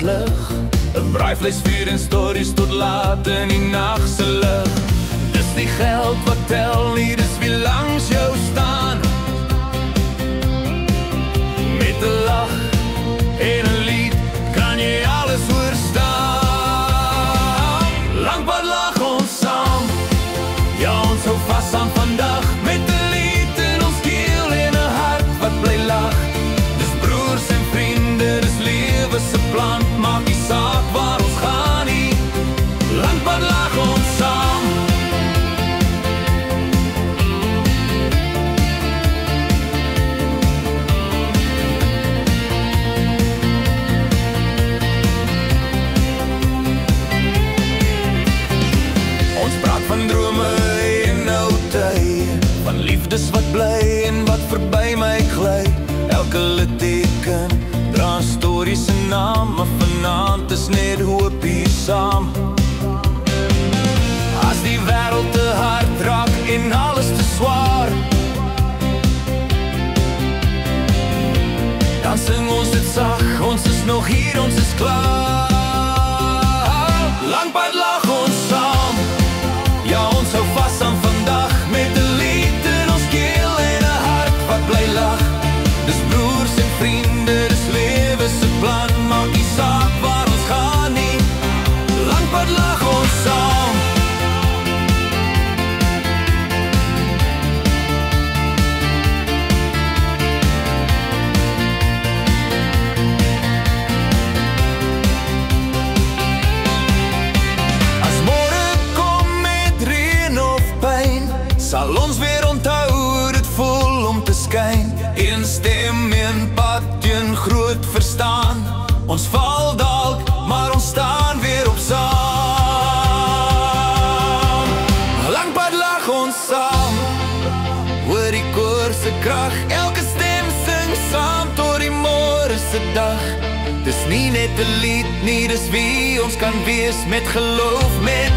vlug. 'n Braaivleisvuur en stories tot laat in die nagse lig. Dis nie geld wat tel nie, dis wie langs jou staan. Met 'n lach en 'n lied kan jy alles oorstaan. Lankpad lag ons saam, ja ons hou vas aan vandag. Met 'n lied in ons keel en 'n hart wat bly lag. Dis broers en vriende, dis lewe se plan. Maak nie saak waar ons gaan nie, lankpad lag ons saam. Van drome en ou tye, van liefdes wat bly en wat verby my gly. Elke litteken dra stories en naam, maar vanaand is net hoop hier saam. As die wêreld te hard raak en alles te swaar, dan sing ons dit sag, ons is nog hier, ons is klaar. Lankpad lag ons saam, ja ons hou vas aan vandag. Met 'n lied in ons keel en 'n hart wat bly lag. Dis broers en vriende, dis lewe se plan. Maak nie saak waar ons gaan nie, lankpad lag ons saam. Sal ons weer onthou hoe dit voel om te skyn. Een stem, een pad, een groot verstaan. Ons val dalk, maar ons staan weer op saam. Lankpad lag ons saam, hoor die koor se krag. Elke stem sing saam tot die môre se dag. Dis nie net 'n lied nie, dis wie ons kan wees. Met geloof, met